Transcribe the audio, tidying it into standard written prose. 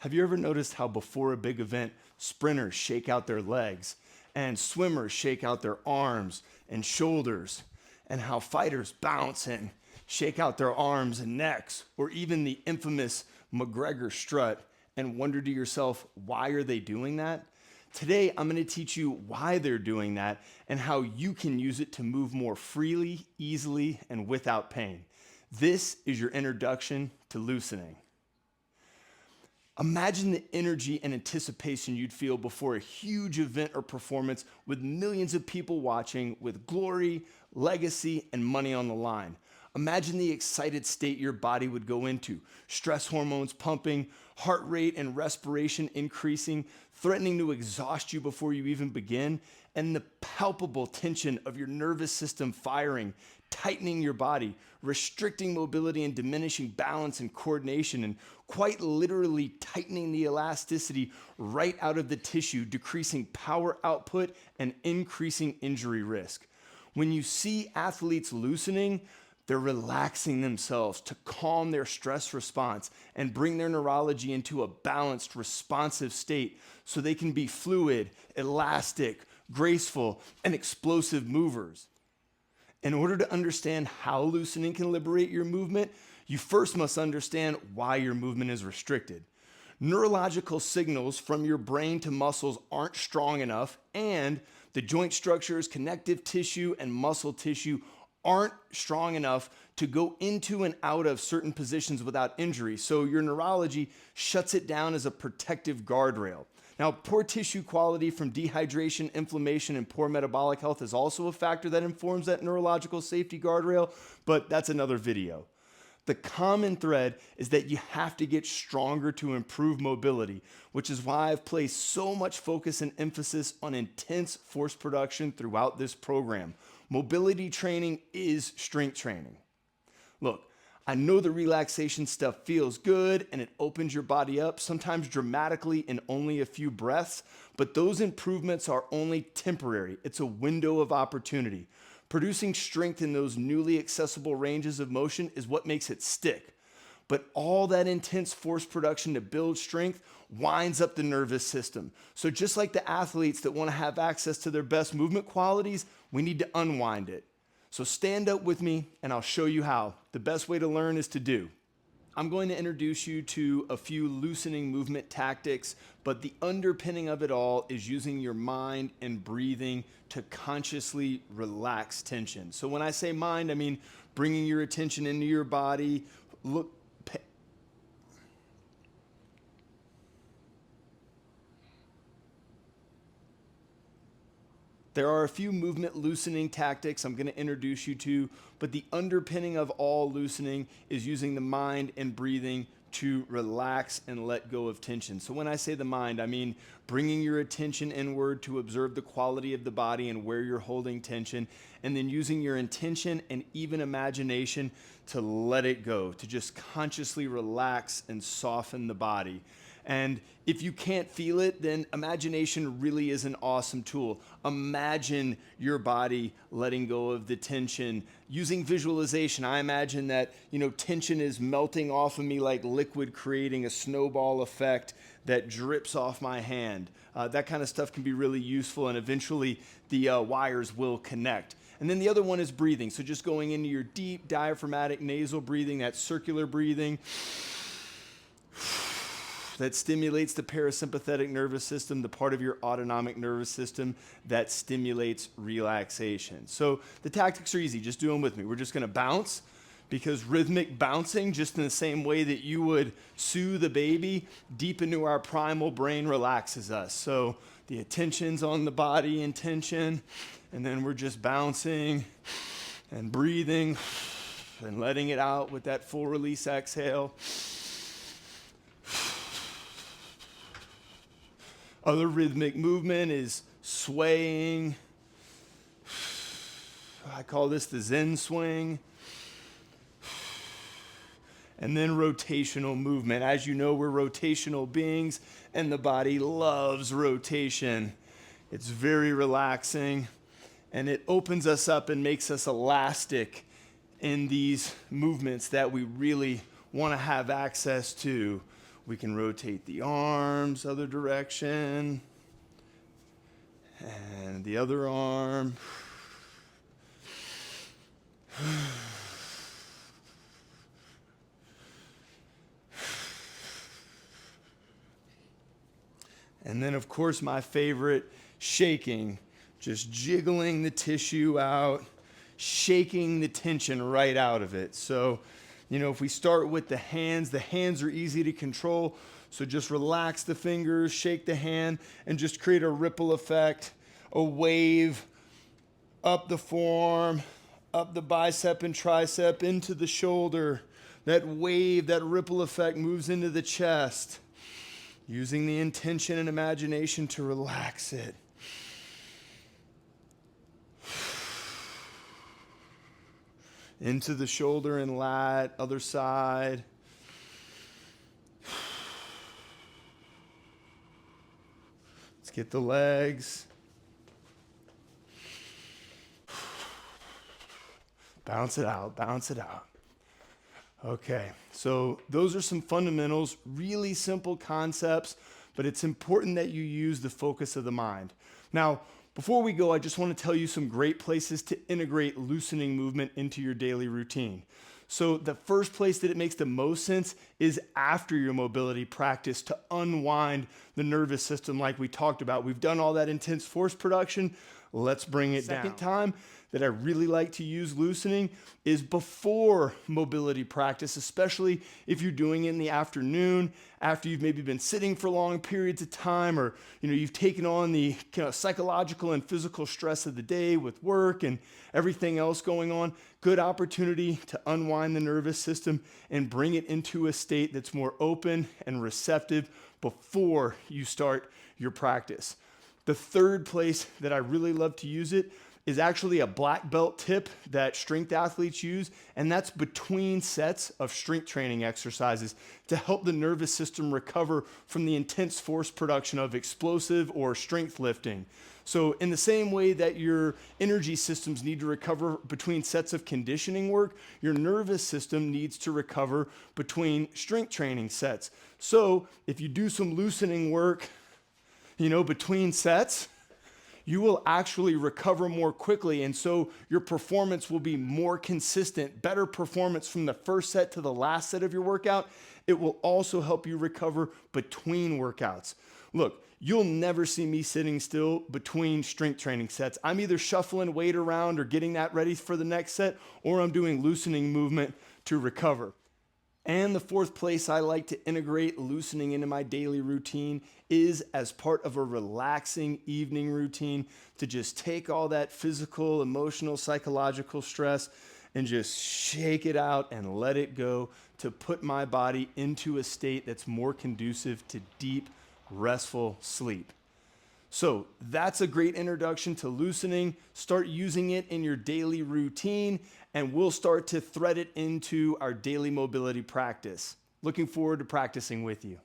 Have you ever noticed how before a big event, sprinters shake out their legs and swimmers shake out their arms and shoulders, and how fighters bounce and shake out their arms and necks, or even the infamous McGregor strut, and wonder to yourself, why are they doing that? Today, I'm going to teach you why they're doing that and how you can use it to move more freely, easily, and without pain. This is your introduction to loosening. Imagine the energy and anticipation you'd feel before a huge event or performance with millions of people watching, with glory, legacy, and money on the line. Imagine the excited state your body would go into, stress hormones pumping, heart rate and respiration increasing, threatening to exhaust you before you even begin, and the palpable tension of your nervous system firing, tightening your body, restricting mobility and diminishing balance and coordination, and quite literally tightening the elasticity right out of the tissue, decreasing power output and increasing injury risk. When you see athletes loosening, they're relaxing themselves to calm their stress response and bring their neurology into a balanced, responsive state so they can be fluid, elastic, graceful, and explosive movers. In order to understand how loosening can liberate your movement, you first must understand why your movement is restricted. Neurological signals from your brain to muscles aren't strong enough, and the joint structures, connective tissue, and muscle tissue aren't strong enough to go into and out of certain positions without injury. So your neurology shuts it down as a protective guardrail. Now, poor tissue quality from dehydration, inflammation, and poor metabolic health is also a factor that informs that neurological safety guardrail, but that's another video. The common thread is that you have to get stronger to improve mobility, which is why I've placed so much focus and emphasis on intense force production throughout this program. Mobility training is strength training. Look, I know the relaxation stuff feels good and it opens your body up, sometimes dramatically in only a few breaths, but those improvements are only temporary. It's a window of opportunity. Producing strength in those newly accessible ranges of motion is what makes it stick. But all that intense force production to build strength winds up the nervous system. So just like the athletes that want to have access to their best movement qualities, we need to unwind it. So stand up with me and I'll show you how. The best way to learn is to do. I'm going to introduce you to a few loosening movement tactics, but the underpinning of it all is using your mind and breathing to consciously relax tension. So when I say mind, I mean bringing your attention into your body. There are a few movement loosening tactics I'm going to introduce you to, but the underpinning of all loosening is using the mind and breathing to relax and let go of tension. So when I say the mind, I mean bringing your attention inward to observe the quality of the body and where you're holding tension, and then using your intention and even imagination to let it go, to just consciously relax and soften the body. And if you can't feel it, then imagination really is an awesome tool. Imagine your body letting go of the tension. Using visualization, I imagine that, tension is melting off of me like liquid, creating a snowball effect that drips off my hand. That kind of stuff can be really useful, and eventually the wires will connect. And then the other one is breathing. So just going into your deep diaphragmatic nasal breathing, that circular breathing, that stimulates the parasympathetic nervous system, the part of your autonomic nervous system that stimulates relaxation. So the tactics are easy. Just do them with me. We're just going to bounce, because rhythmic bouncing, just in the same way that you would soothe a baby, deep into our primal brain relaxes us. So the attention's on the body in tension, and then we're just bouncing and breathing and letting it out with that full release exhale. Other rhythmic movement is swaying. I call this the Zen swing. And then rotational movement. As you know, we're rotational beings, and the body loves rotation. It's very relaxing, and it opens us up and makes us elastic in these movements that we really want to have access to. We can rotate the arms, other direction, and the other arm. And then, of course, my favorite, shaking, just jiggling the tissue out, shaking the tension right out of it. So, if we start with the hands are easy to control. So just relax the fingers, shake the hand, and just create a ripple effect, a wave up the forearm, up the bicep and tricep, into the shoulder. That wave, that ripple effect moves into the chest, using the intention and imagination to relax it. Into the shoulder and lat, other side. Let's get the legs. Bounce it out, bounce it out. Okay, so those are some fundamentals, really simple concepts, but it's important that you use the focus of the mind. Now, before we go, I just want to tell you some great places to integrate loosening movement into your daily routine. So the first place that it makes the most sense is after your mobility practice to unwind the nervous system like we talked about. We've done all that intense force production. Let's bring it down. Second time that I really like to use loosening is before mobility practice, especially if you're doing it in the afternoon, after you've maybe been sitting for long periods of time, or you've taken on the psychological and physical stress of the day with work and everything else going on. Good opportunity to unwind the nervous system and bring it into a state that's more open and receptive before you start your practice. The third place that I really love to use it is actually a black belt tip that strength athletes use, and that's between sets of strength training exercises to help the nervous system recover from the intense force production of explosive or strength lifting. So in the same way that your energy systems need to recover between sets of conditioning work, your nervous system needs to recover between strength training sets. So if you do some loosening work, between sets, you will actually recover more quickly, and so your performance will be more consistent, better performance from the first set to the last set of your workout. It will also help you recover between workouts. Look, you'll never see me sitting still between strength training sets. I'm either shuffling weight around or getting that ready for the next set, or I'm doing loosening movement to recover. And the fourth place I like to integrate loosening into my daily routine is as part of a relaxing evening routine to just take all that physical, emotional, psychological stress and just shake it out and let it go to put my body into a state that's more conducive to deep, restful sleep. So that's a great introduction to loosening. Start using it in your daily routine, and we'll start to thread it into our daily mobility practice. Looking forward to practicing with you.